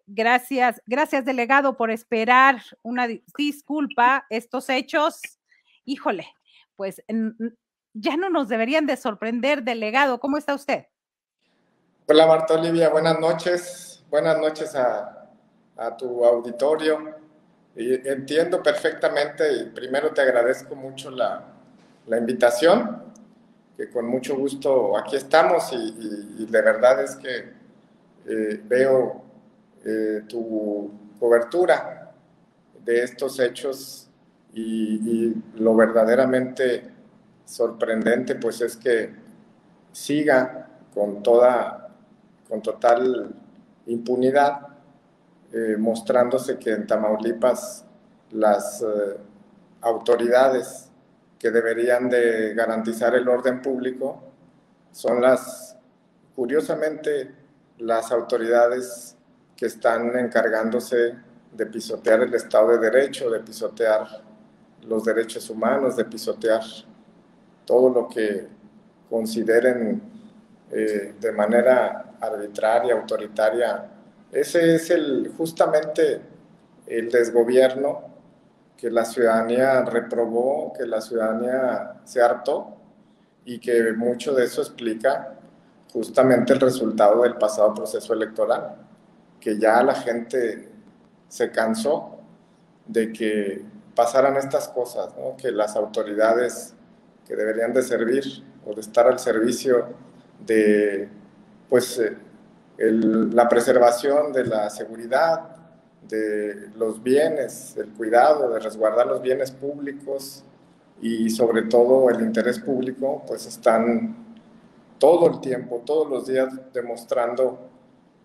Gracias, delegado, por esperar. Una disculpa, estos hechos, híjole, pues ya no nos deberían de sorprender, delegado. ¿Cómo está usted? Hola Marta Olivia, buenas noches. Buenas noches a tu auditorio. Y entiendo perfectamente y primero te agradezco mucho la invitación, que con mucho gusto aquí estamos y de verdad es que veo tu cobertura de estos hechos y lo verdaderamente sorprendente pues es que siga con total impunidad, mostrándose que en Tamaulipas las autoridades que deberían de garantizar el orden público son curiosamente, las autoridades que están encargándose de pisotear el Estado de Derecho, de pisotear los derechos humanos, de pisotear todo lo que consideren de manera arbitraria, autoritaria. Ese es justamente el desgobierno que la ciudadanía reprobó, que la ciudadanía se hartó y que mucho de eso explica justamente el resultado del pasado proceso electoral, que ya la gente se cansó de que pasaran estas cosas, ¿no? Que las autoridades que deberían de servir o de estar al servicio de pues, la preservación de la seguridad, de los bienes, el cuidado, de resguardar los bienes públicos y sobre todo el interés público, pues están todo el tiempo, todos los días demostrando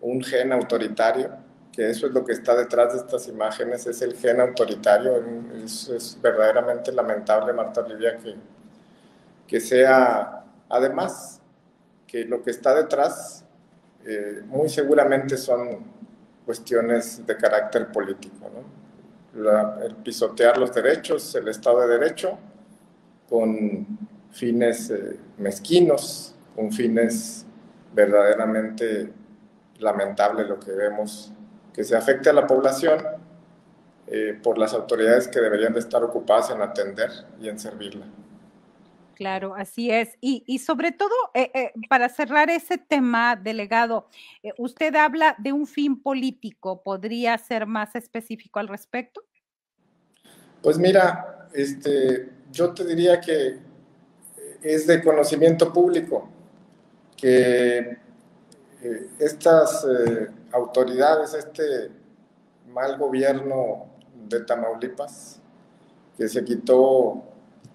un gen autoritario, que eso es lo que está detrás de estas imágenes, es el gen autoritario. Es verdaderamente lamentable, Marta Olivia, que sea, además, que lo que está detrás muy seguramente son cuestiones de carácter político, ¿no? El pisotear los derechos, el Estado de Derecho, con fines mezquinos, con fines verdaderamente lamentables, lo que vemos, que se afecte a la población por las autoridades que deberían de estar ocupadas en atender y en servirla. Claro, así es. Y sobre todo, para cerrar ese tema, delegado, usted habla de un fin político. ¿Podría ser más específico al respecto? Pues mira, yo te diría que es de conocimiento público que estas autoridades, este mal gobierno de Tamaulipas, que se quitó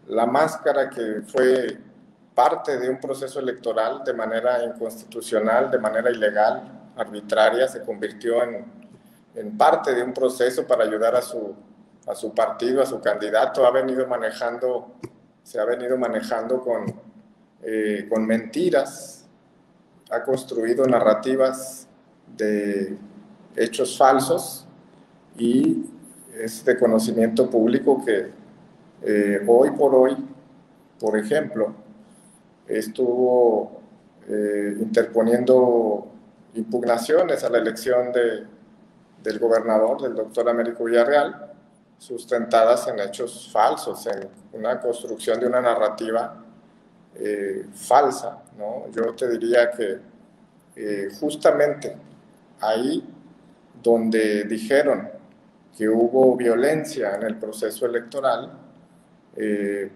la máscara, que fue parte de un proceso electoral de manera inconstitucional, de manera ilegal, arbitraria, se convirtió en parte de un proceso para ayudar a su partido, a su candidato. Se ha venido manejando con mentiras, ha construido narrativas de hechos falsos y es de conocimiento público que hoy por hoy, por ejemplo, estuvo interponiendo impugnaciones a la elección del gobernador, del doctor Américo Villarreal, sustentadas en hechos falsos, en una construcción de una narrativa falsa, ¿no? Yo te diría que justamente ahí donde dijeron que hubo violencia en el proceso electoral, eh,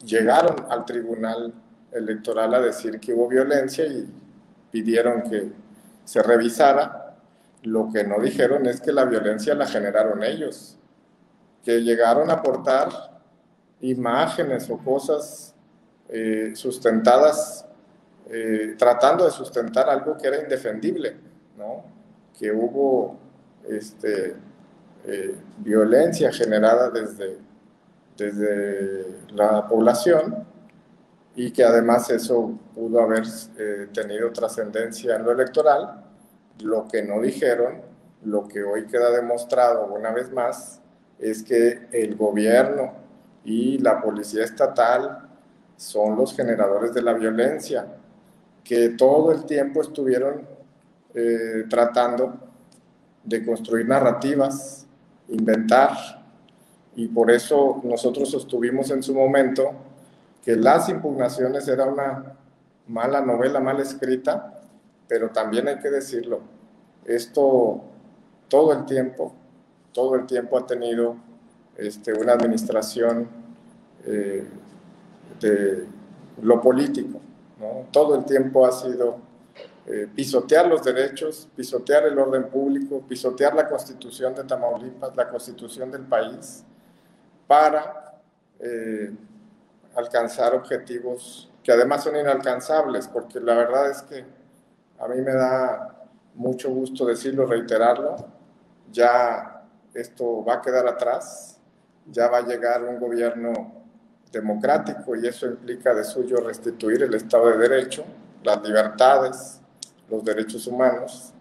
llegaron al tribunal electoral a decir que hubo violencia y pidieron que se revisara. Lo que no dijeron es que la violencia la generaron ellos, que llegaron a aportar imágenes o cosas sustentadas, tratando de sustentar algo que era indefendible, ¿no? Que hubo violencia generada desde la población y que además eso pudo haber tenido trascendencia en lo electoral. Lo que no dijeron, lo que hoy queda demostrado una vez más, es que el gobierno y la policía estatal son los generadores de la violencia, que todo el tiempo estuvieron tratando de construir narrativas, inventar, y por eso nosotros sostuvimos en su momento que las impugnaciones era una mala novela, mal escrita, pero también hay que decirlo, esto todo el tiempo ha tenido una administración de lo político, ¿no? Todo el tiempo ha sido pisotear los derechos, pisotear el orden público, pisotear la Constitución de Tamaulipas, la Constitución del país, para alcanzar objetivos que además son inalcanzables, porque la verdad es que a mí me da mucho gusto decirlo, reiterarlo, ya esto va a quedar atrás, ya va a llegar un gobierno democrático y eso implica de suyo restituir el Estado de Derecho, las libertades, los derechos humanos.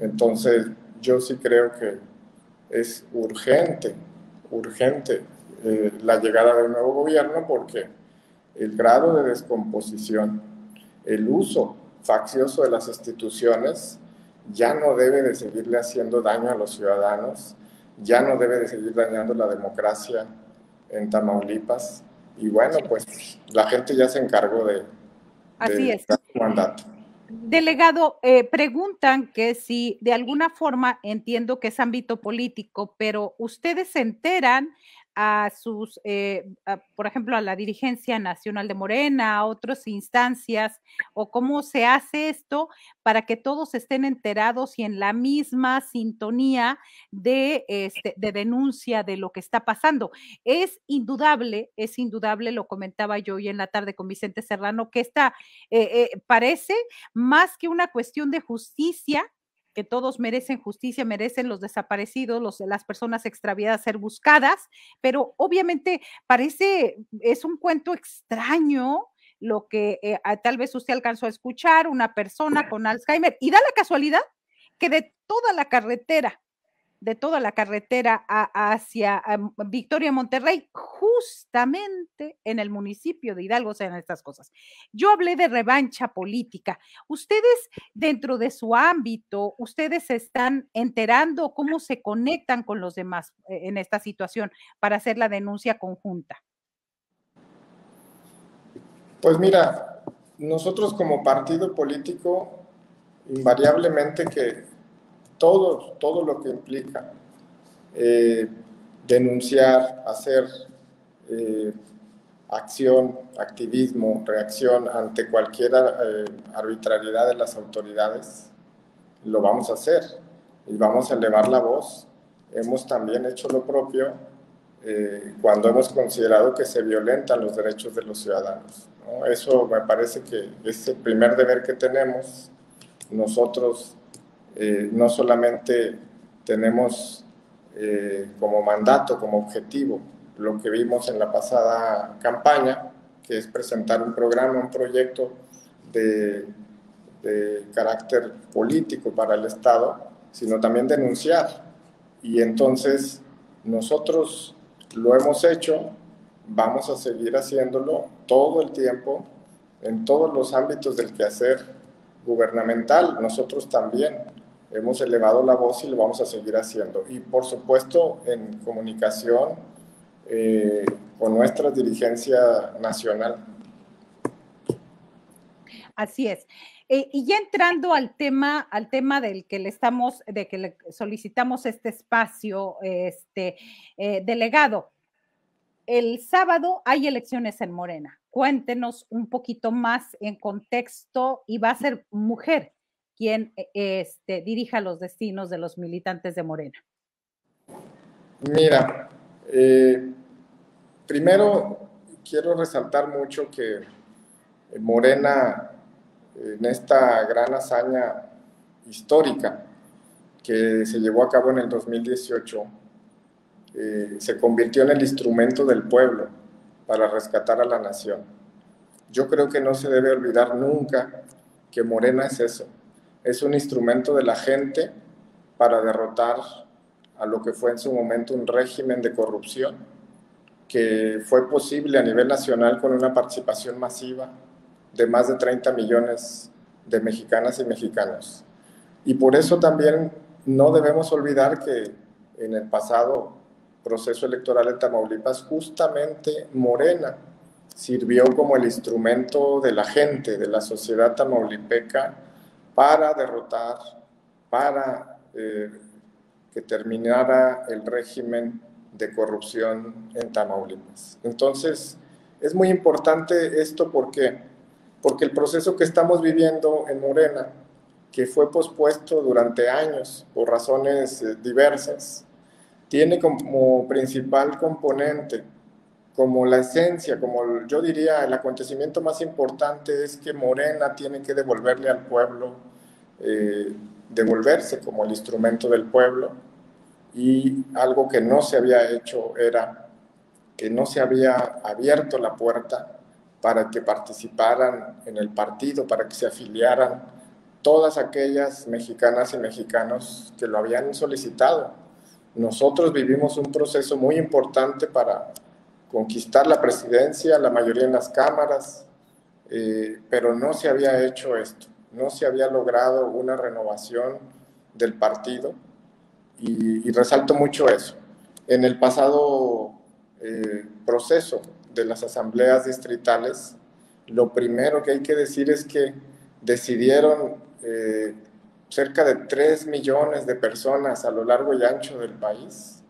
Entonces yo sí creo que es urgente la llegada de un nuevo gobierno, porque el grado de descomposición, el uso faccioso de las instituciones ya no debe de seguirle haciendo daño a los ciudadanos, ya no debe de seguir dañando la democracia en Tamaulipas. Y bueno, pues la gente ya se encargó de Así es. dar su mandato. Delegado, preguntan que si de alguna forma, entiendo que es ámbito político, pero ustedes se enteran a sus, por ejemplo, a la dirigencia nacional de Morena, a otras instancias, o cómo se hace esto para que todos estén enterados y en la misma sintonía de denuncia de lo que está pasando. Es indudable, lo comentaba yo hoy en la tarde con Vicente Serrano, que parece más que una cuestión de justicia, que todos merecen justicia, merecen los desaparecidos, las personas extraviadas ser buscadas, pero obviamente es un cuento extraño lo que tal vez usted alcanzó a escuchar, una persona con Alzheimer, y da la casualidad que de toda la carretera hacia Victoria, Monterrey, justamente en el municipio de Hidalgo se dan estas cosas. Yo hablé de revancha política. Ustedes, dentro de su ámbito, ustedes se están enterando cómo se conectan con los demás en esta situación para hacer la denuncia conjunta. Pues mira, nosotros como partido político, invariablemente que todo lo que implica denunciar, hacer acción, activismo, reacción ante cualquier arbitrariedad de las autoridades, lo vamos a hacer y vamos a elevar la voz. Hemos también hecho lo propio cuando hemos considerado que se violentan los derechos de los ciudadanos, ¿no? Eso me parece que es el primer deber que tenemos. Nosotros no solamente tenemos como mandato, como objetivo, lo que vimos en la pasada campaña, que es presentar un programa, un proyecto de carácter político para el Estado, sino también denunciar. Y entonces nosotros lo hemos hecho, vamos a seguir haciéndolo todo el tiempo, en todos los ámbitos del quehacer gubernamental. Nosotros también hemos elevado la voz y lo vamos a seguir haciendo. Y por supuesto en comunicación con nuestra dirigencia nacional. Así es. Y ya entrando al tema del que le solicitamos este espacio, delegado, el sábado hay elecciones en Morena. Cuéntenos un poquito más en contexto, y va a ser mujer quien dirija los destinos de los militantes de Morena. Mira, primero quiero resaltar mucho que Morena, en esta gran hazaña histórica que se llevó a cabo en el 2018, se convirtió en el instrumento del pueblo para rescatar a la nación. Yo creo que no se debe olvidar nunca que Morena es eso, es un instrumento de la gente para derrotar a lo que fue en su momento un régimen de corrupción que fue posible a nivel nacional con una participación masiva de más de 30 millones de mexicanas y mexicanos. Y por eso también no debemos olvidar que en el pasado proceso electoral en Tamaulipas, justamente Morena sirvió como el instrumento de la gente, de la sociedad tamaulipeca, para derrotar, para que terminara el régimen de corrupción en Tamaulipas. Entonces, es muy importante esto porque el proceso que estamos viviendo en Morena, que fue pospuesto durante años por razones diversas, tiene como principal componente, como la esencia, como yo diría, el acontecimiento más importante es que Morena tiene que devolverle al pueblo, devolverse como el instrumento del pueblo, y algo que no se había hecho era que no se había abierto la puerta para que participaran en el partido, para que se afiliaran todas aquellas mexicanas y mexicanos que lo habían solicitado. Nosotros vivimos un proceso muy importante para conquistar la presidencia, la mayoría en las cámaras, pero no se había hecho esto, no se había logrado una renovación del partido y resalto mucho eso. En el pasado proceso de las asambleas distritales, lo primero que hay que decir es que decidieron cerca de 3 millones de personas a lo largo y ancho del país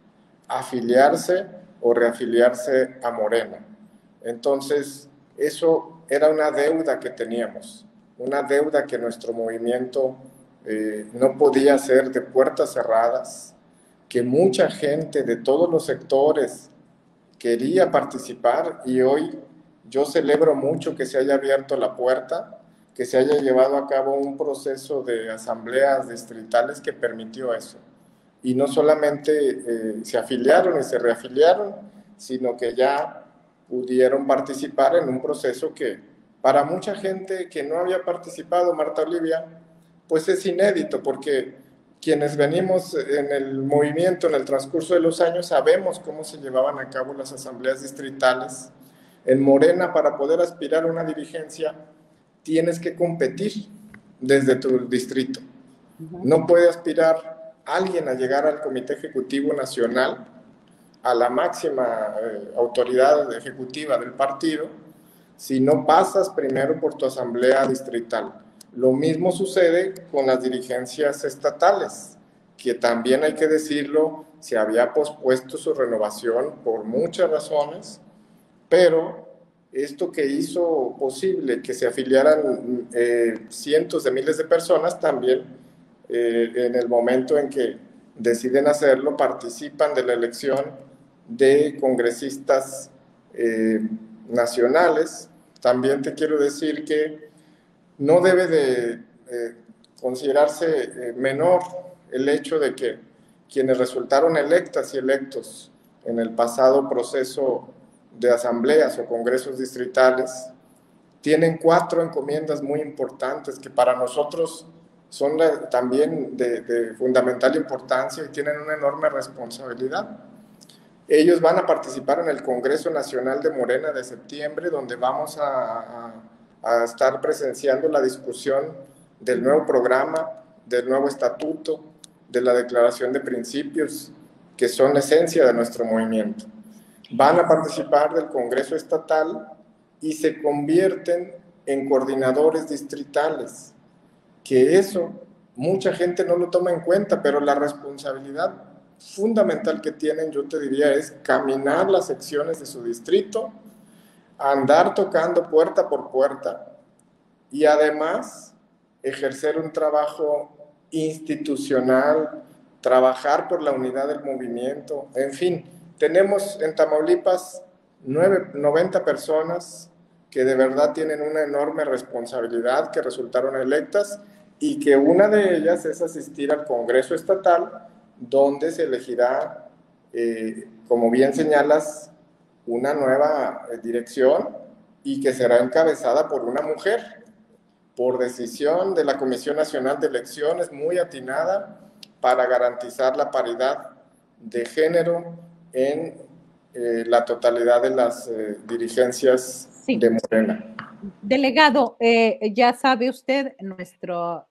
afiliarse o reafiliarse a Morena. Entonces, eso era una deuda que teníamos, una deuda que nuestro movimiento no podía hacer de puertas cerradas, que mucha gente de todos los sectores quería participar y hoy yo celebro mucho que se haya abierto la puerta, que se haya llevado a cabo un proceso de asambleas distritales que permitió eso. Y no solamente se afiliaron y se reafiliaron, sino que ya pudieron participar en un proceso que para mucha gente que no había participado, Marta Olivia, pues es inédito, porque quienes venimos en el movimiento en el transcurso de los años sabemos cómo se llevaban a cabo las asambleas distritales. En Morena, para poder aspirar a una dirigencia, tienes que competir desde tu distrito. No puede aspirar alguien a llegar al Comité Ejecutivo Nacional, a la máxima autoridad ejecutiva del partido, si no pasas primero por tu asamblea distrital. Lo mismo sucede con las dirigencias estatales, que también hay que decirlo, se había pospuesto su renovación por muchas razones, pero esto que hizo posible que se afiliaran cientos de miles de personas también en el momento en que deciden hacerlo, participan de la elección de congresistas nacionales. También te quiero decir que no debe de considerarse menor el hecho de que quienes resultaron electas y electos en el pasado proceso de asambleas o congresos distritales tienen 4 encomiendas muy importantes que para nosotros son también de fundamental importancia y tienen una enorme responsabilidad. Ellos van a participar en el Congreso Nacional de Morena de septiembre, donde vamos a estar presenciando la discusión del nuevo programa, del nuevo estatuto, de la declaración de principios, que son la esencia de nuestro movimiento. Van a participar del Congreso Estatal y se convierten en coordinadores distritales, que eso mucha gente no lo toma en cuenta, pero la responsabilidad fundamental que tienen, yo te diría, es caminar las secciones de su distrito, andar tocando puerta por puerta y además ejercer un trabajo institucional, trabajar por la unidad del movimiento, en fin, tenemos en Tamaulipas 90 personas que de verdad tienen una enorme responsabilidad, que resultaron electas y que una de ellas es asistir al Congreso Estatal, donde se elegirá, como bien señalas, una nueva dirección y que será encabezada por una mujer, por decisión de la Comisión Nacional de Elecciones, muy atinada para garantizar la paridad de género en la totalidad de las dirigencias sí. de Morena. Delegado, ya sabe usted, nuestro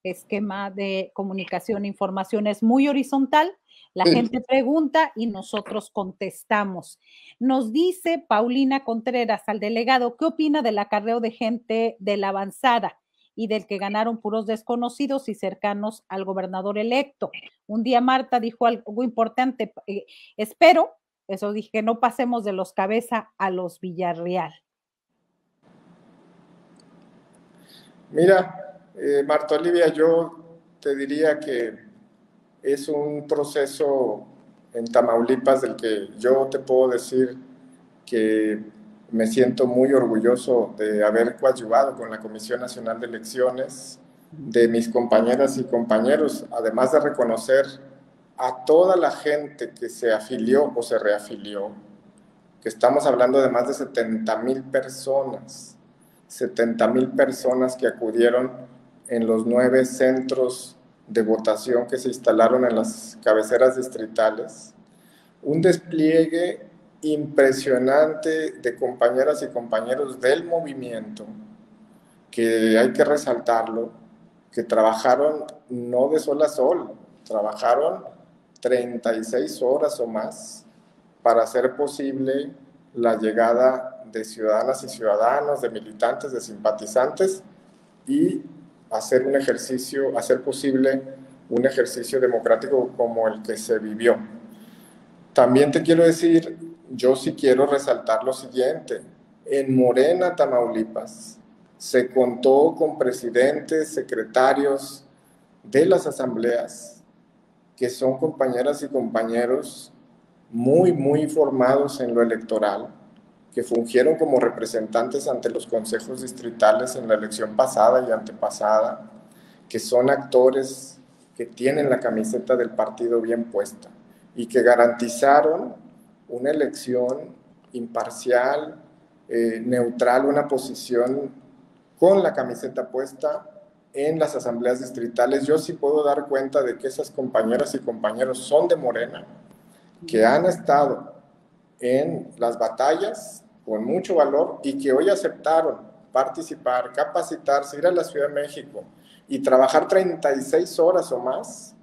esquema de comunicación e información es muy horizontal. La Sí. gente pregunta y nosotros contestamos. Nos dice Paulina Contreras al delegado, ¿qué opina del acarreo de gente de la avanzada y del que ganaron puros desconocidos y cercanos al gobernador electo? Un día Marta dijo algo importante, espero, eso dije, que no pasemos de los Cabeza a los Villarreal. Mira, Marta Olivia, yo te diría que es un proceso en Tamaulipas del que yo te puedo decir que me siento muy orgulloso de haber coadyuvado con la Comisión Nacional de Elecciones, de mis compañeras y compañeros, además de reconocer a toda la gente que se afilió o se reafilió, que estamos hablando de más de 70,000 personas, 70,000 personas que acudieron en los 9 centros de votación que se instalaron en las cabeceras distritales. Un despliegue impresionante de compañeras y compañeros del movimiento, que hay que resaltarlo, que trabajaron no de sol a sol, trabajaron 36 horas o más para hacer posible la llegada de ciudadanas y ciudadanos, de militantes, de simpatizantes y hacer un ejercicio, hacer posible un ejercicio democrático como el que se vivió. También te quiero decir, yo sí quiero resaltar lo siguiente. En Morena, Tamaulipas, se contó con presidentes, secretarios de las asambleas, que son compañeras y compañeros muy formados en lo electoral, que fungieron como representantes ante los consejos distritales en la elección pasada y antepasada, que son actores que tienen la camiseta del partido bien puesta y que garantizaron una elección imparcial, neutral, una posición con la camiseta puesta en las asambleas distritales. Yo sí puedo dar cuenta de que esas compañeras y compañeros son de Morena, que han estado en las batallas con mucho valor y que hoy aceptaron participar, capacitarse, ir a la Ciudad de México y trabajar 36 horas o más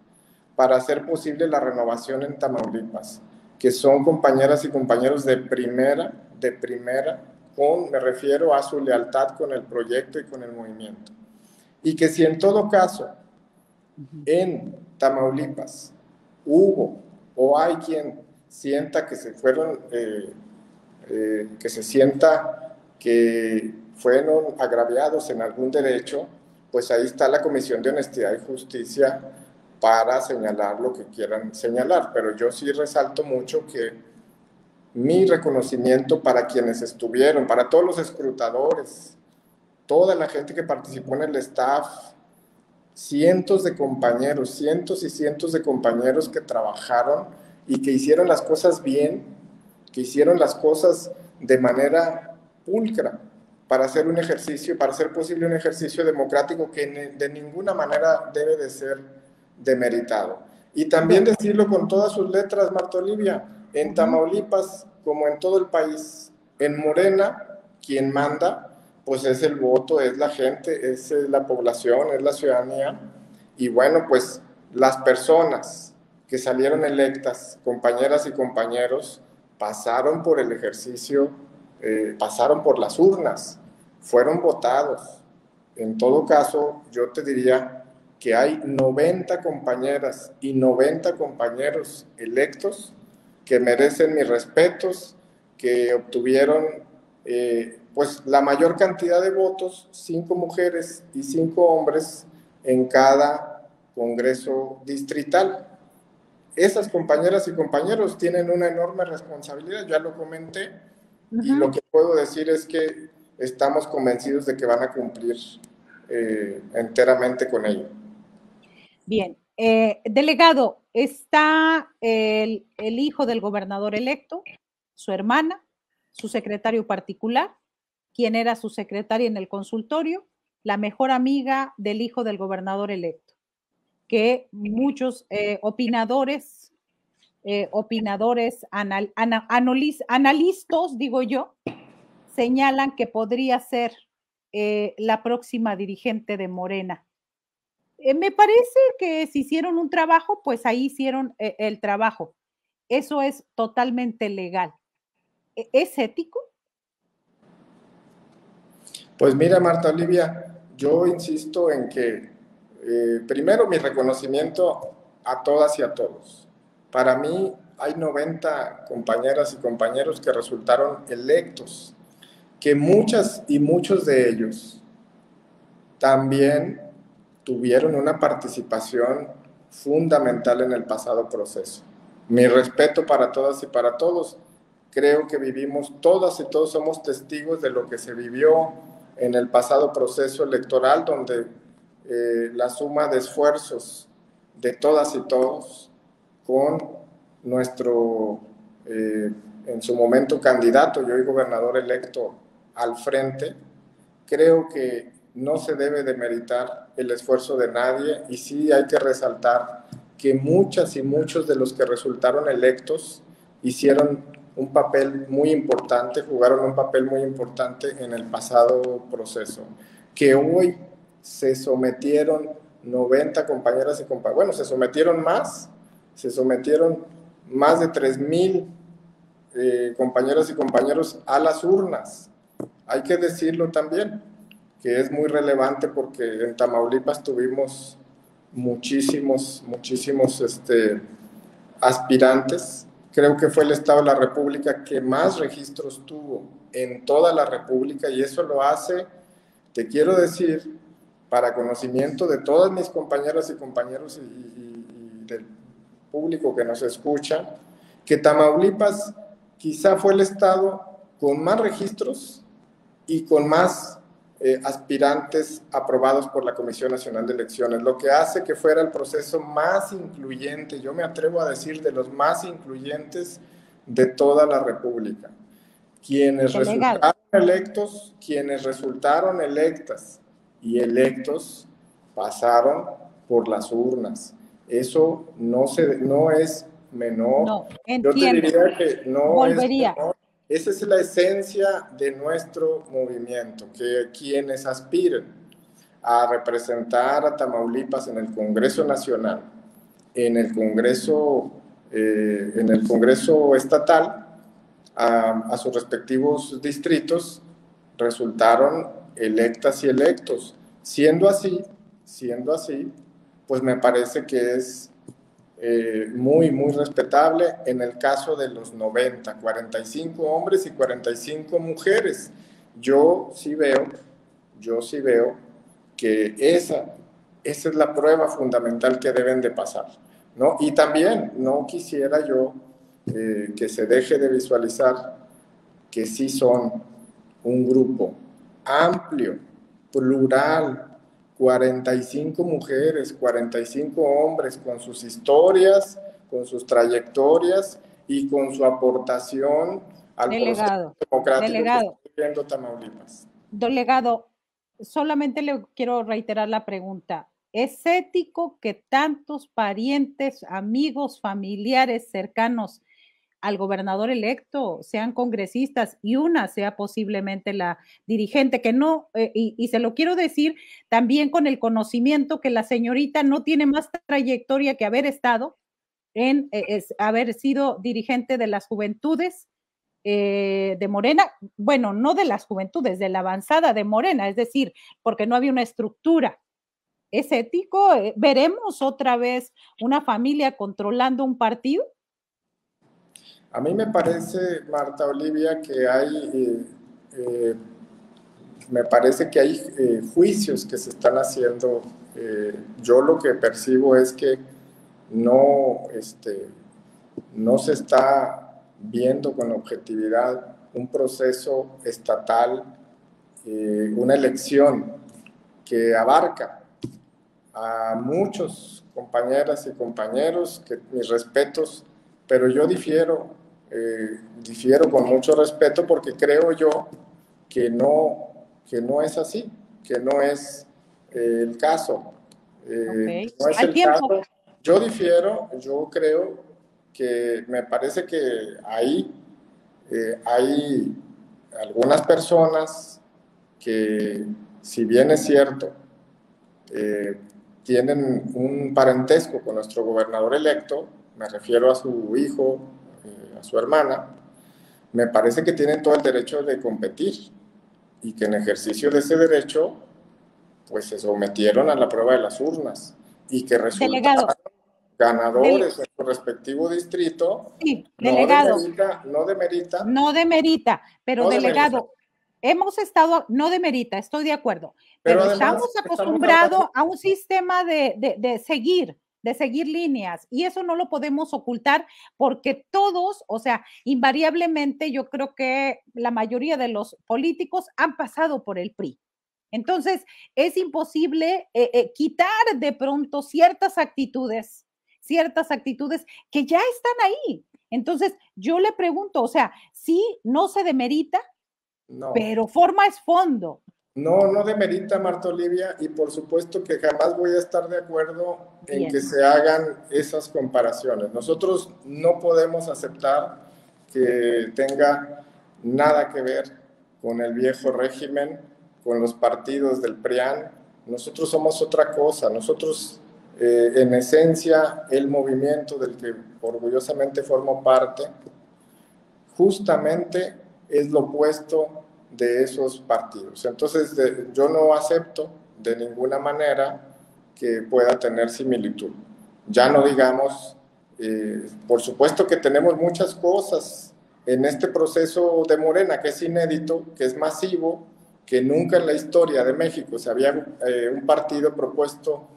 para hacer posible la renovación en Tamaulipas, que son compañeras y compañeros de primera, me refiero a su lealtad con el proyecto y con el movimiento. Y que si en todo caso en Tamaulipas hubo o hay quien sienta que se fueron, que se sienta que fueron agraviados en algún derecho, pues ahí está la Comisión de Honestidad y Justicia para señalar lo que quieran señalar. Pero yo sí resalto mucho que mi reconocimiento para quienes estuvieron, para todos los escrutadores, toda la gente que participó en el staff, cientos de compañeros, cientos y cientos de compañeros que trabajaron y que hicieron las cosas bien, que hicieron las cosas de manera pulcra para hacer un ejercicio, para hacer posible un ejercicio democrático que de ninguna manera debe de ser demeritado. Y también decirlo con todas sus letras, Marta Olivia, en Tamaulipas, como en todo el país, en Morena, quien manda, pues es el voto, es la gente, es la población, es la ciudadanía. Y bueno, pues las personas que salieron electas, compañeras y compañeros, pasaron por el ejercicio, pasaron por las urnas, fueron votados. En todo caso, yo te diría que hay 90 compañeras y 90 compañeros electos que merecen mis respetos, que obtuvieron pues la mayor cantidad de votos, 5 mujeres y 5 hombres en cada congreso distrital. Esas compañeras y compañeros tienen una enorme responsabilidad, ya lo comenté, y lo que puedo decir es que estamos convencidos de que van a cumplir enteramente con ello. Bien, delegado, está el hijo del gobernador electo, su hermana, su secretario particular, quien era su secretaria en el consultorio, la mejor amiga del hijo del gobernador electo, que muchos opinadores, analistas, digo yo, señalan que podría ser la próxima dirigente de Morena. Me parece que si hicieron un trabajo, pues ahí hicieron el trabajo. Eso es totalmente legal. ¿Es ético? Pues mira, Marta Olivia, yo insisto en que primero mi reconocimiento a todas y a todos. Para mí hay 90 compañeras y compañeros que resultaron electos, que muchas y muchos de ellos también tuvieron una participación fundamental en el pasado proceso. Mi respeto para todas y para todos. Creo que vivimos, todas y todos somos testigos de lo que se vivió en el pasado proceso electoral, donde la suma de esfuerzos de todas y todos con nuestro, en su momento, candidato y hoy gobernador electo al frente, creo que no se debe demeritar el esfuerzo de nadie y sí hay que resaltar que muchas y muchos de los que resultaron electos hicieron un papel muy importante, jugaron un papel muy importante en el pasado proceso, que hoy se sometieron 90 compañeras y compañeros, bueno, se sometieron más de 3,000 compañeras y compañeros a las urnas. Hay que decirlo también, que es muy relevante porque en Tamaulipas tuvimos muchísimos aspirantes. Creo que fue el estado de la República que más registros tuvo en toda la República y eso lo hace, te quiero decir, para conocimiento de todas mis compañeras y compañeros y del público que nos escucha, que Tamaulipas quizá fue el estado con más registros y con más aspirantes aprobados por la Comisión Nacional de Elecciones, lo que hace que fuera el proceso más incluyente, yo me atrevo a decir de los más incluyentes de toda la República. Quienes resultaron electos, quienes resultaron electas y electos pasaron por las urnas. Eso no es menor. No, Yo te entiendo. diría que no es Volvería. menor. Esa es la esencia de nuestro movimiento, que quienes aspiren a representar a Tamaulipas en el Congreso Nacional, en el Congreso Estatal, a sus respectivos distritos, resultaron electas y electos. Siendo así, pues me parece que es muy, muy respetable en el caso de los 90, 45 hombres y 45 mujeres. Yo sí veo, yo sí veo que esa es la prueba fundamental que deben de pasar, ¿no? Y también no quisiera yo que se deje de visualizar que sí son un grupo amplio, plural, 45 mujeres, 45 hombres con sus historias, con sus trayectorias y con su aportación al proceso democrático que está viviendo Tamaulipas. Delegado, solamente le quiero reiterar la pregunta. ¿Es ético que tantos parientes, amigos, familiares cercanos al gobernador electo sean congresistas y una sea posiblemente la dirigente, que no, y se lo quiero decir también con el conocimiento que la señorita no tiene más trayectoria que haber estado en haber sido dirigente de las juventudes de Morena, bueno, no de las juventudes, de la avanzada de Morena, es decir, porque no había una estructura. ¿Es ético? ¿Veremos otra vez una familia controlando un partido? A mí me parece, Marta Olivia, que me parece que hay juicios que se están haciendo. Yo lo que percibo es que no, no se está viendo con objetividad un proceso estatal, una elección que abarca a muchos compañeras y compañeros, que mis respetos, pero yo difiero con mucho respeto porque creo yo que no es así, que no es el caso. No es el caso. Yo difiero, yo creo que me parece que ahí hay algunas personas que, si bien es cierto, tienen un parentesco con nuestro gobernador electo, me refiero a su hijo, a su hermana, me parece que tienen todo el derecho de competir y que en ejercicio de ese derecho pues se sometieron a la prueba de las urnas y que resultaron Delegado, ganadores en su respectivo distrito. sí, No delegado, demerita, no demerita, no demerita, pero no demerita. delegado, hemos estado, no demerita, estoy de acuerdo, Pero pero además estamos estamos hablando, acostumbrados a un sistema de seguir líneas, y eso no lo podemos ocultar porque todos, o sea, invariablemente yo creo que la mayoría de los políticos han pasado por el PRI. Entonces, es imposible quitar de pronto ciertas actitudes que ya están ahí. Entonces, yo le pregunto, o sea, sí, no se demerita, no, pero forma es fondo. no, no demerita, Marta Olivia, y por supuesto que jamás voy a estar de acuerdo en que Bien, se hagan esas comparaciones. Nosotros no podemos aceptar que tenga nada que ver con el viejo régimen, con los partidos del PRIAN. Nosotros somos otra cosa. Nosotros, en esencia, el movimiento del que orgullosamente formo parte, justamente es lo opuesto de esos partidos. Entonces, yo no acepto de ninguna manera que pueda tener similitud. Ya no digamos, por supuesto que tenemos muchas cosas en este proceso de Morena, que es inédito, que es masivo, que nunca en la historia de México se había un partido propuesto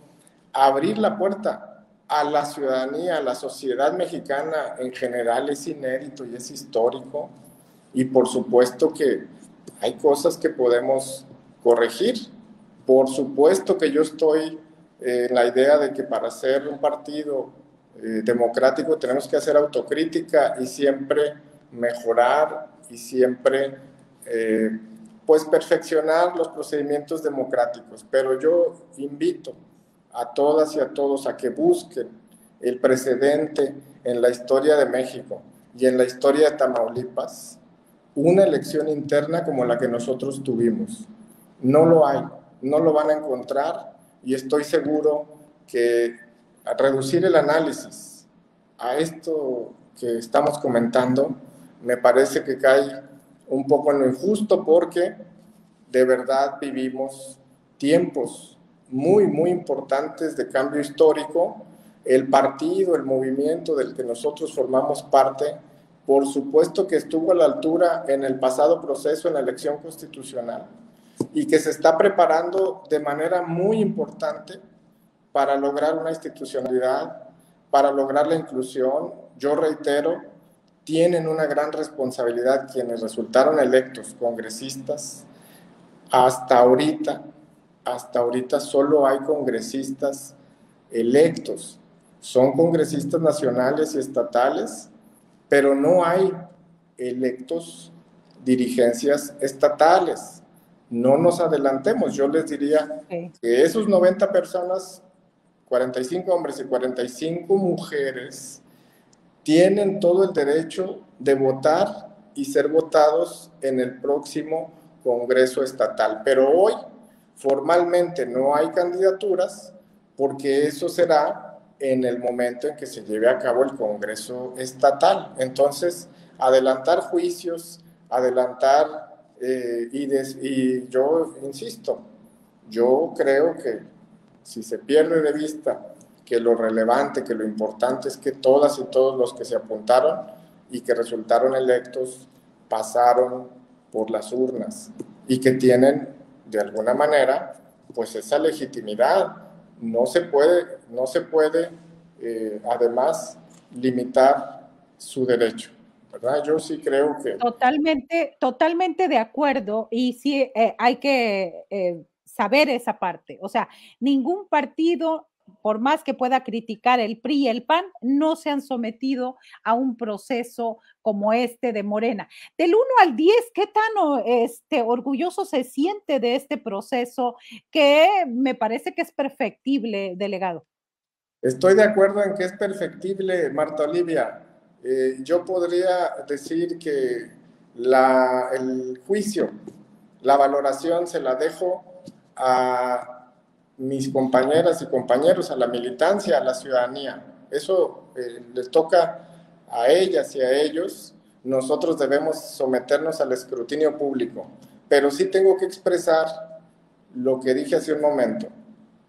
abrir la puerta a la ciudadanía, a la sociedad mexicana en general. Es inédito y es histórico, y por supuesto que hay cosas que podemos corregir. Por supuesto que yo estoy en la idea de que para ser un partido democrático tenemos que hacer autocrítica y siempre mejorar y siempre pues perfeccionar los procedimientos democráticos. Pero yo invito a todas y a todos a que busquen el precedente en la historia de México y en la historia de Tamaulipas, una elección interna como la que nosotros tuvimos. No lo hay, no lo van a encontrar, y estoy seguro que a reducir el análisis a esto que estamos comentando me parece que cae un poco en lo injusto, porque de verdad vivimos tiempos muy, muy importantes de cambio histórico. El partido, el movimiento del que nosotros formamos parte, por supuesto que estuvo a la altura en el pasado proceso, en la elección constitucional, y que se está preparando de manera muy importante para lograr una institucionalidad, para lograr la inclusión. Yo reitero, tienen una gran responsabilidad quienes resultaron electos congresistas. Hasta ahorita, hasta ahorita solo hay congresistas electos. Son congresistas nacionales y estatales, pero no hay electos dirigencias estatales. No nos adelantemos. Yo les diría okay. que esos 90 personas, 45 hombres y 45 mujeres, tienen todo el derecho de votar y ser votados en el próximo Congreso Estatal. Pero hoy formalmente no hay candidaturas, porque eso será en el momento en que se lleve a cabo el Congreso Estatal. Entonces, adelantar juicios, adelantar, y yo insisto, yo creo que si se pierde de vista que lo relevante, que lo importante es que todas y todos los que se apuntaron y que resultaron electos pasaron por las urnas y que tienen de alguna manera pues esa legitimidad. No se puede además limitar su derecho, ¿verdad? Yo sí creo que Totalmente, totalmente de acuerdo, y sí hay que saber esa parte. O sea, ningún partido, por más que pueda criticar el PRI y el PAN, no se han sometido a un proceso como este de Morena. Del 1 al 10, ¿qué tan orgulloso se siente de este proceso que me parece que es perfectible, delegado? estoy de acuerdo en que es perfectible, Marta Olivia. Yo podría decir que el juicio, la valoración se la dejo a mis compañeras y compañeros, a la militancia, a la ciudadanía. Eso les toca a ellas y a ellos. Nosotros debemos someternos al escrutinio público. Pero sí tengo que expresar lo que dije hace un momento,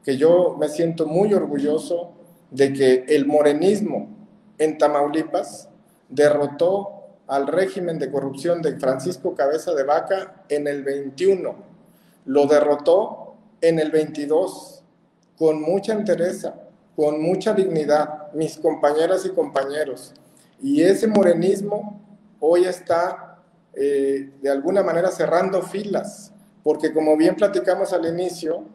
que yo me siento muy orgulloso de que el morenismo en Tamaulipas derrotó al régimen de corrupción de Francisco Cabeza de Vaca en el 21, lo derrotó en el 22, con mucha entereza, con mucha dignidad, mis compañeras y compañeros. Y ese morenismo hoy está de alguna manera cerrando filas, porque como bien platicamos al inicio,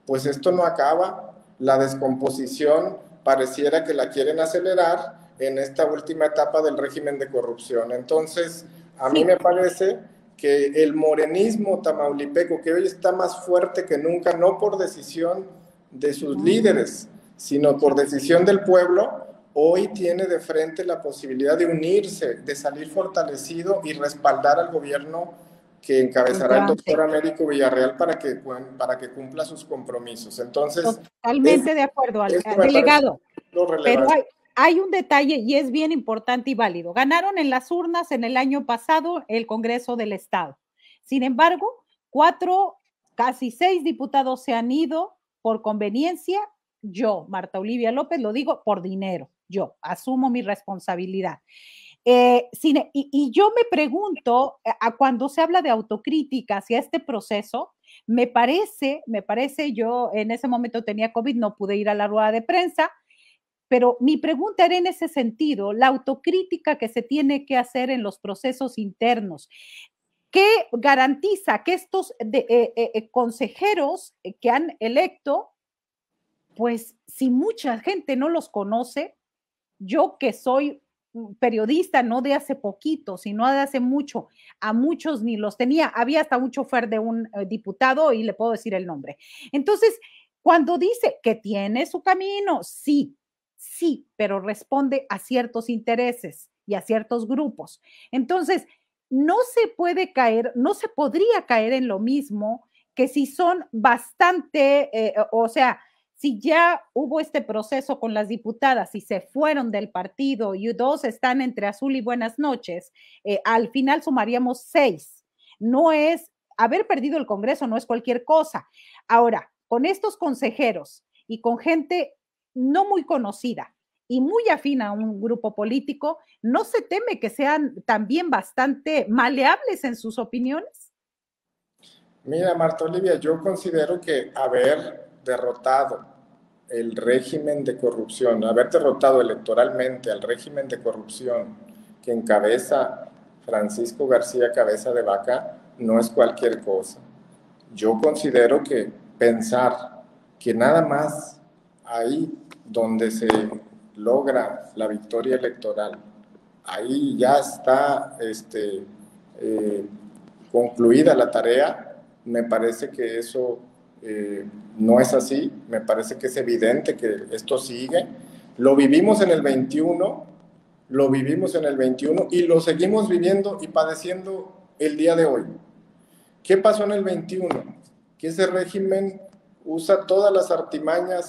pues esto no acaba, la descomposición pareciera que la quieren acelerar en esta última etapa del régimen de corrupción. Entonces, a mí me parece que el morenismo tamaulipeco, que hoy está más fuerte que nunca, no por decisión de sus líderes, sino por decisión del pueblo, hoy tiene de frente la posibilidad de unirse, de salir fortalecido y respaldar al gobierno que encabezará el doctor Américo Villarreal para que cumpla sus compromisos. Entonces, totalmente de acuerdo, delegado. Pero hay un detalle y es bien importante y válido. Ganaron en las urnas en el año pasado el Congreso del Estado. Sin embargo, 4, casi 6 diputados se han ido por conveniencia. Yo, Marta Olivia López, lo digo por dinero. Yo asumo mi responsabilidad. Y yo me pregunto, cuando se habla de autocrítica hacia este proceso, me parece, yo en ese momento tenía COVID, no pude ir a la rueda de prensa, pero mi pregunta era en ese sentido, la autocrítica que se tiene que hacer en los procesos internos. ¿Qué garantiza que estos consejeros que han electo, pues si mucha gente no los conoce, yo que soy periodista no de hace poquito, sino de hace mucho, a muchos ni los tenía, había hasta un chofer de un diputado y le puedo decir el nombre. Entonces, cuando dice que tiene su camino, sí, pero responde a ciertos intereses y a ciertos grupos. Entonces, no se puede caer, no se podría caer en lo mismo que si son bastante, o sea, si ya hubo este proceso con las diputadas y se fueron del partido y 2 están entre azul y buenas noches, al final sumaríamos 6. No es, haber perdido el Congreso no es cualquier cosa. Ahora, con estos consejeros y con gente no muy conocida y muy afín a un grupo político, ¿no se teme que sean también bastante maleables en sus opiniones? Mira, Marta Olivia, yo considero que haber derrotado el régimen de corrupción, haber derrotado electoralmente al régimen de corrupción que encabeza Francisco García Cabeza de Vaca, no es cualquier cosa. Yo considero que pensar que nada más ahí donde se logra la victoria electoral, ahí ya está concluida la tarea, me parece que eso no es así, me parece que es evidente que esto sigue. Lo vivimos en el 21, lo vivimos en el 21 y lo seguimos viviendo y padeciendo el día de hoy. ¿Qué pasó en el 21? Que ese régimen usa todas las artimañas,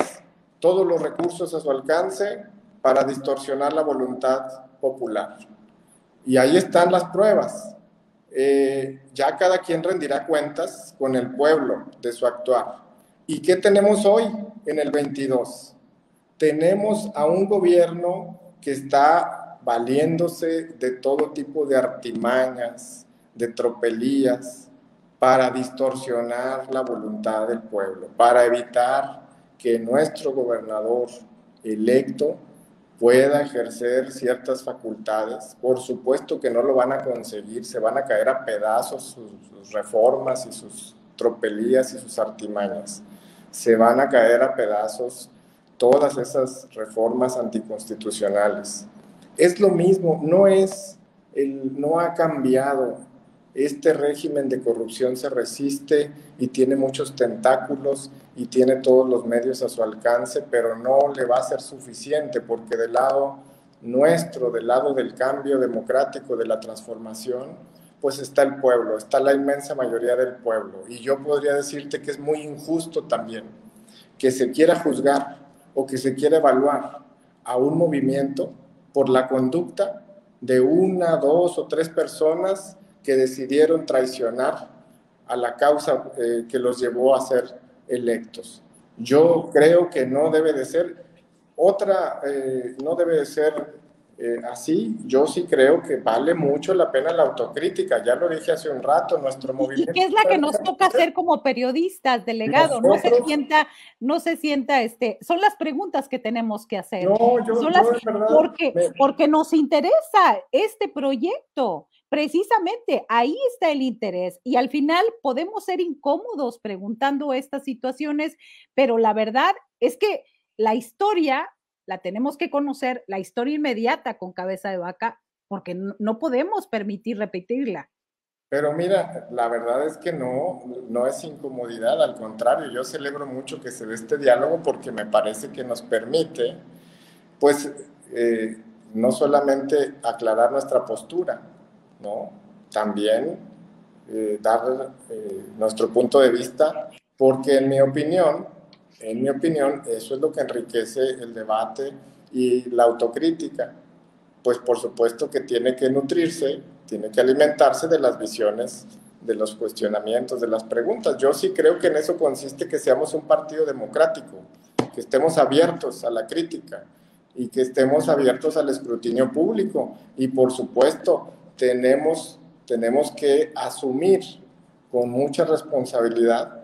todos los recursos a su alcance para distorsionar la voluntad popular. Y ahí están las pruebas. Ya cada quien rendirá cuentas con el pueblo de su actuar. ¿Y qué tenemos hoy en el 22? Tenemos a un gobierno que está valiéndose de todo tipo de artimañas, de tropelías, para distorsionar la voluntad del pueblo, para evitar que nuestro gobernador electo pueda ejercer ciertas facultades. Por supuesto que no lo van a conseguir, se van a caer a pedazos sus reformas y sus tropelías y sus artimañas. Se van a caer a pedazos todas esas reformas anticonstitucionales. Es lo mismo, no ha cambiado. Este régimen de corrupción se resiste y tiene muchos tentáculos y tiene todos los medios a su alcance, pero no le va a ser suficiente porque del lado nuestro, del lado del cambio democrático, de la transformación, pues está el pueblo, está la inmensa mayoría del pueblo. Y yo podría decirte que es muy injusto también que se quiera juzgar o que se quiera evaluar a un movimiento por la conducta de una, dos o tres personas que decidieron traicionar a la causa que los llevó a ser electos. Yo creo que no debe de ser no debe de ser así. Yo sí creo que vale mucho la pena la autocrítica. Ya lo dije hace un rato, nuestro movimiento. ¿Y qué es la que nos toca hacer como periodistas, delegado? No se sienta, son las preguntas que tenemos que hacer. Son las, de verdad, porque nos interesa este proyecto. Precisamente ahí está el interés y al final podemos ser incómodos preguntando estas situaciones, pero la verdad es que la historia la tenemos que conocer, la historia inmediata con Cabeza de Vaca, porque no podemos permitir repetirla. Pero mira, la verdad es que no es incomodidad, al contrario, yo celebro mucho que se dé este diálogo porque me parece que nos permite, pues, no solamente aclarar nuestra postura, ¿no? También dar nuestro punto de vista, porque en mi opinión, eso es lo que enriquece el debate y la autocrítica. Pues por supuesto que tiene que nutrirse, tiene que alimentarse de las visiones, de los cuestionamientos, de las preguntas. Yo sí creo que en eso consiste que seamos un partido democrático, que estemos abiertos a la crítica y que estemos abiertos al escrutinio público. Y por supuesto, tenemos que asumir con mucha responsabilidad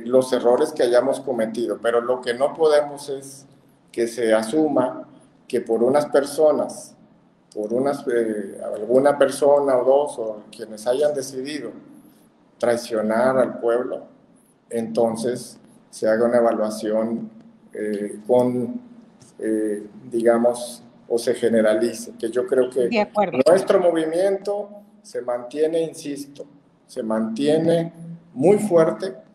los errores que hayamos cometido, pero lo que no podemos es que se asuma que por unas personas, alguna persona o dos, o quienes hayan decidido traicionar al pueblo, entonces se haga una evaluación digamos, o se generalice, que yo creo que nuestro movimiento se mantiene, insisto, se mantiene muy fuerte.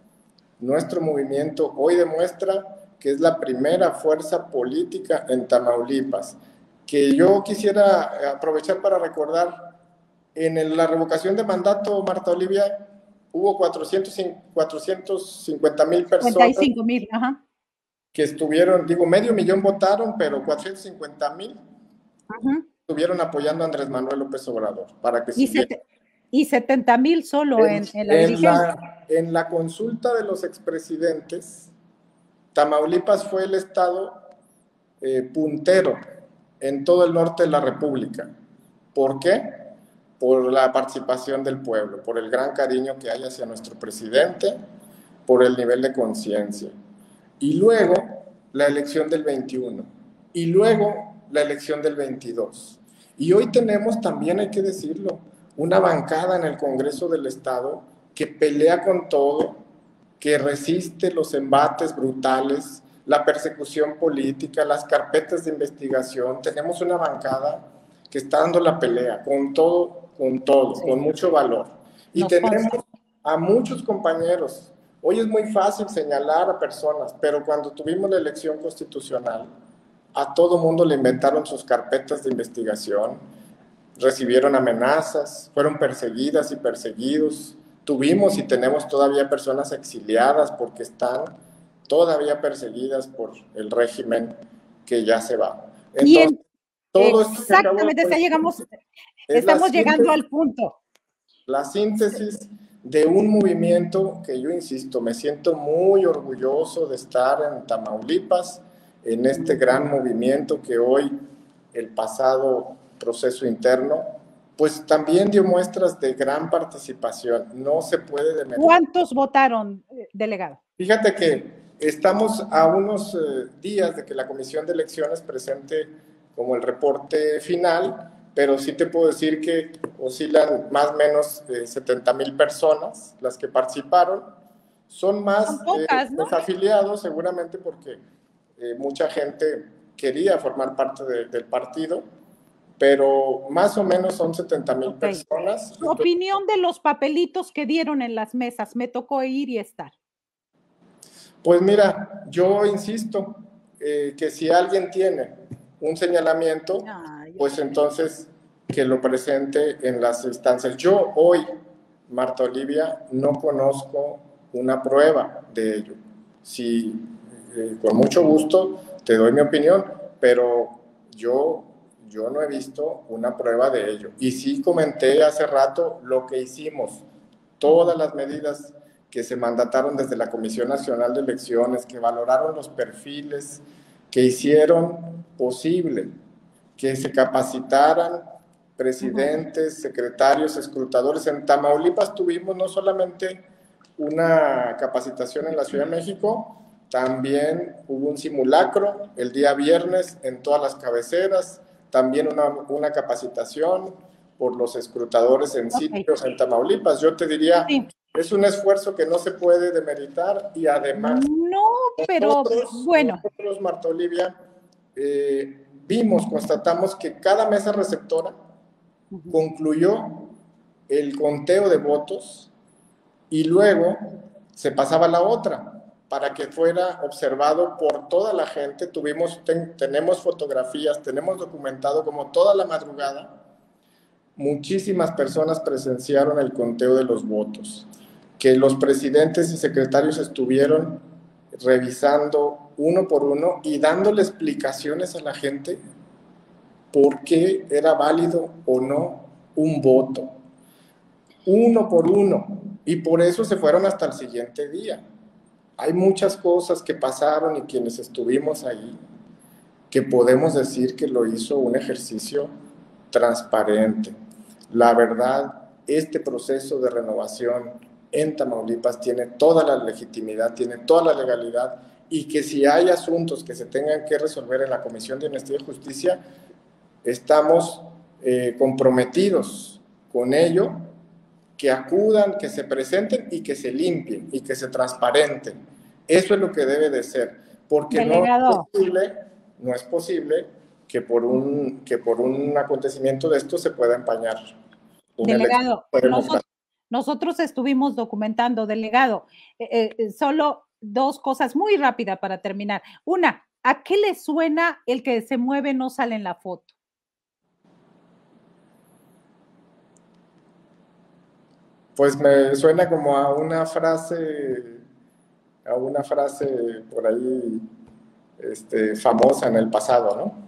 Nuestro movimiento hoy demuestra que es la primera fuerza política en Tamaulipas, que yo quisiera aprovechar para recordar, en la revocación de mandato, Marta Olivia, hubo 450,000 personas 55,000, ajá, que estuvieron, digo, 500,000 votaron, pero 450,000 estuvieron apoyando a Andrés Manuel López Obrador para que y 70,000 solo en la dirigencia. En la consulta de los expresidentes, Tamaulipas fue el estado puntero en todo el norte de la República. ¿Por qué? Por la participación del pueblo, por el gran cariño que hay hacia nuestro presidente, por el nivel de conciencia. Y luego la elección del 21, y luego la elección del 22. Y hoy tenemos también, hay que decirlo, una bancada en el Congreso del Estado que pelea con todo, que resiste los embates brutales, la persecución política, las carpetas de investigación. Tenemos una bancada que está dando la pelea con todo, sí, con mucho valor. Y tenemos a muchos compañeros. Hoy es muy fácil señalar a personas, pero cuando tuvimos la elección constitucional, a todo mundo le inventaron sus carpetas de investigación, recibieron amenazas, fueron perseguidas y perseguidos. Tuvimos y tenemos todavía personas exiliadas porque están todavía perseguidas por el régimen que ya se va. Entonces, todo exactamente, estamos llegando al punto. La síntesis de un movimiento que yo insisto, me siento muy orgulloso de estar en Tamaulipas, en este gran movimiento que hoy, el pasado proceso interno, pues también dio muestras de gran participación. No se puede demeritar. ¿Cuántos votaron, delegado? Fíjate que estamos a unos días de que la Comisión de Elecciones presente como el reporte final, pero sí te puedo decir que oscilan más o menos 70,000 personas las que participaron. Son más pocas, ¿no? Afiliados, seguramente porque mucha gente quería formar parte del partido, pero más o menos son 70,000 personas. ¿Tu opinión de los papelitos que dieron en las mesas? Me tocó ir y estar. Pues mira, yo insisto que si alguien tiene un señalamiento, pues entonces que lo presente en las instancias. Yo hoy, Marta Olivia, no conozco una prueba de ello. Si con mucho gusto te doy mi opinión, pero yo no he visto una prueba de ello. Y sí comenté hace rato lo que hicimos, todas las medidas que se mandataron desde la Comisión Nacional de Elecciones, que valoraron los perfiles, que hicieron posible que se capacitaran presidentes, secretarios, escrutadores. En Tamaulipas tuvimos no solamente una capacitación en la Ciudad de México, también hubo un simulacro el día viernes en todas las cabeceras, también una capacitación por los escrutadores en sitios en Tamaulipas. Yo te diría, Sí. es un esfuerzo que no se puede demeritar y además No, pero bueno. nosotros Marta Olivia, vimos, constatamos que cada mesa receptora concluyó el conteo de votos y luego se pasaba a la otra para que fuera observado por toda la gente. Tenemos fotografías, tenemos documentado como toda la madrugada muchísimas personas presenciaron el conteo de los votos, que los presidentes y secretarios estuvieron revisando uno por uno y dándole explicaciones a la gente por qué era válido o no un voto, uno por uno, y por eso se fueron hasta el siguiente día. Hay muchas cosas que pasaron y quienes estuvimos ahí, que podemos decir que lo hizo un ejercicio transparente. La verdad, este proceso de renovación en Tamaulipas tiene toda la legitimidad, tiene toda la legalidad, y que si hay asuntos que se tengan que resolver en la Comisión de Honestidad y Justicia, estamos comprometidos con ello, que acudan, que se presenten y que se limpien y que se transparenten. Eso es lo que debe de ser, porque Delegado. no es posible que por un acontecimiento de esto se pueda empañar una Delegado, elección. nosotros estuvimos documentando, delegado, solo dos cosas muy rápidas para terminar. Una, ¿a qué le suena el que se mueve no sale en la foto? Pues me suena como a una frase por ahí famosa en el pasado, ¿no?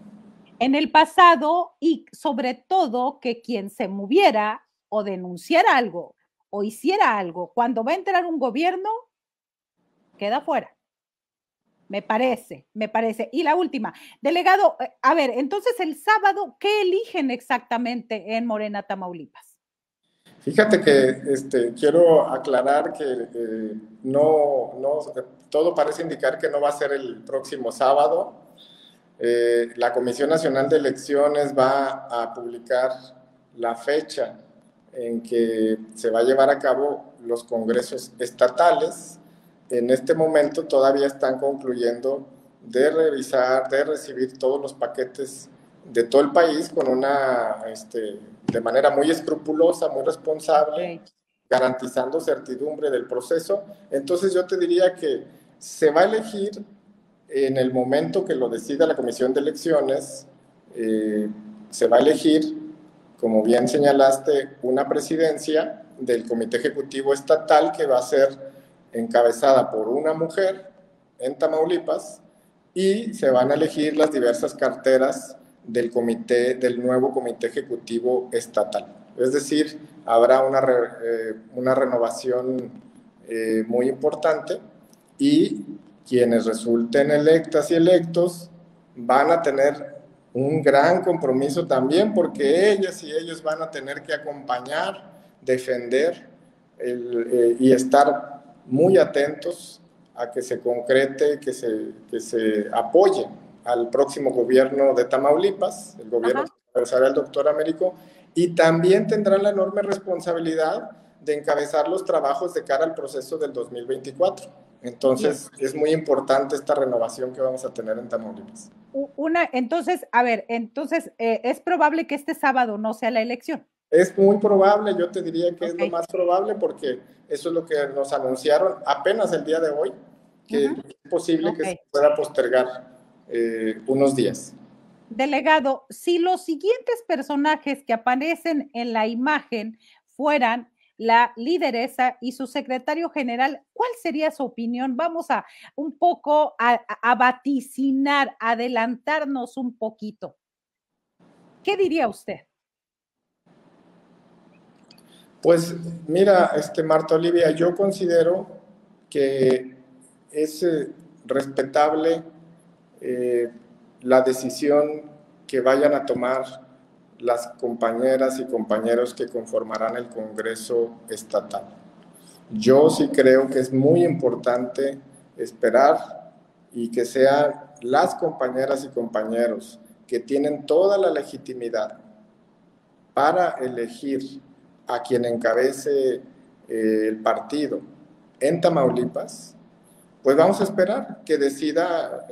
En el pasado, y sobre todo que quien se moviera o denunciara algo o hiciera algo cuando va a entrar un gobierno, queda fuera. Me parece. Y la última, delegado, a ver, entonces el sábado, ¿qué eligen exactamente en Morena, Tamaulipas? Fíjate que quiero aclarar que no, todo parece indicar que no va a ser el próximo sábado. La Comisión Nacional de Elecciones va a publicar la fecha en que se va a llevar a cabo los congresos estatales. En este momento todavía están concluyendo de revisar, de recibir todos los paquetes de todo el país con de manera muy escrupulosa, muy responsable, garantizando certidumbre del proceso. Entonces yo te diría que se va a elegir en el momento que lo decida la Comisión de Elecciones, se va a elegir, como bien señalaste, una presidencia del Comité Ejecutivo Estatal que va a ser encabezada por una mujer en Tamaulipas, y se van a elegir las diversas carteras del nuevo Comité Ejecutivo Estatal. Es decir, habrá una renovación muy importante, y quienes resulten electas y electos van a tener un gran compromiso también, porque ellas y ellos van a tener que acompañar, defender y estar muy atentos a que se concrete, que se apoye al próximo gobierno de Tamaulipas, el gobierno que encabezará el doctor Américo, y también tendrán la enorme responsabilidad de encabezar los trabajos de cara al proceso del 2024. Entonces, es muy importante esta renovación que vamos a tener en Tamaulipas. Entonces, a ver, es probable que este sábado no sea la elección. Es muy probable, yo te diría que es lo más probable, porque eso es lo que nos anunciaron apenas el día de hoy, que es posible que se pueda postergar unos días. Delegado, si los siguientes personajes que aparecen en la imagen fueran la lideresa y su secretario general. ¿Cuál sería su opinión? Vamos a un poco a vaticinar, adelantarnos un poquito. ¿Qué diría usted? Pues mira, Marta Olivia, yo considero que es respetable la decisión que vayan a tomar las compañeras y compañeros que conformarán el Congreso Estatal. Yo sí creo que es muy importante esperar y que sean las compañeras y compañeros que tienen toda la legitimidad para elegir a quien encabece el partido en Tamaulipas, pues vamos a esperar que decida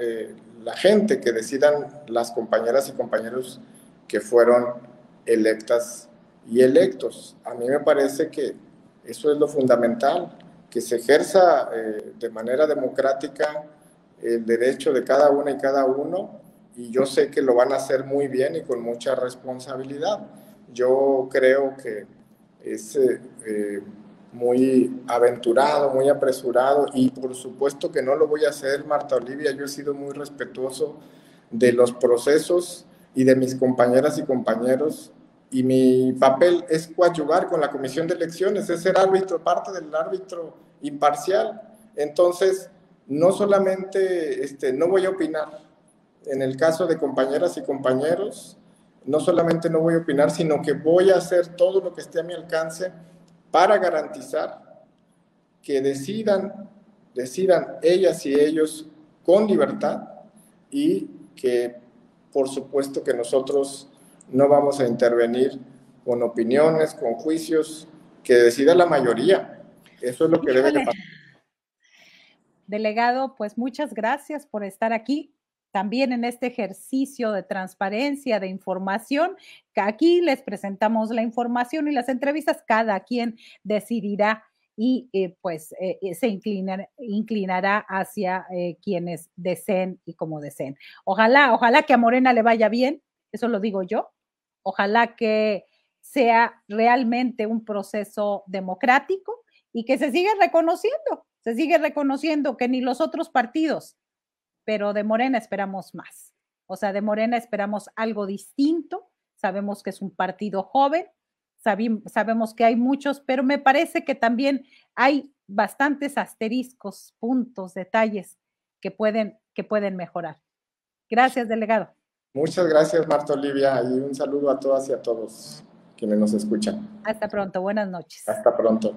la gente, que decidan las compañeras y compañeros que fueron electas y electos. A mí me parece que eso es lo fundamental, que se ejerza de manera democrática el derecho de cada una y cada uno, y yo sé que lo van a hacer muy bien y con mucha responsabilidad. Yo creo que es muy aventurado, muy apresurado, y por supuesto que no lo voy a hacer, Marta Olivia. Yo he sido muy respetuoso de los procesos y de mis compañeras y compañeros, y mi papel es coadyuvar con la Comisión de Elecciones, es ser árbitro, parte del árbitro imparcial. Entonces, no solamente no voy a opinar en el caso de compañeras y compañeros, no solamente no voy a opinar, sino que voy a hacer todo lo que esté a mi alcance para garantizar que decidan ellas y ellos con libertad, y que por supuesto que nosotros no vamos a intervenir con opiniones, con juicios, que decida la mayoría. Eso es lo que debe de pasar. Delegado, pues muchas gracias por estar aquí también en este ejercicio de transparencia, de información, que aquí les presentamos la información y las entrevistas, cada quien decidirá y se inclinará hacia quienes deseen y como deseen. Ojalá que a Morena le vaya bien, eso lo digo yo, ojalá que sea realmente un proceso democrático y que se siga reconociendo que ni los otros partidos, pero de Morena esperamos más. O sea, de Morena esperamos algo distinto. Sabemos que es un partido joven, sabemos que hay muchos, pero me parece que también hay bastantes asteriscos, puntos, detalles que pueden mejorar. Gracias, delegado. Muchas gracias, Marta Olivia, y un saludo a todas y a todos quienes nos escuchan. Hasta pronto, buenas noches. Hasta pronto.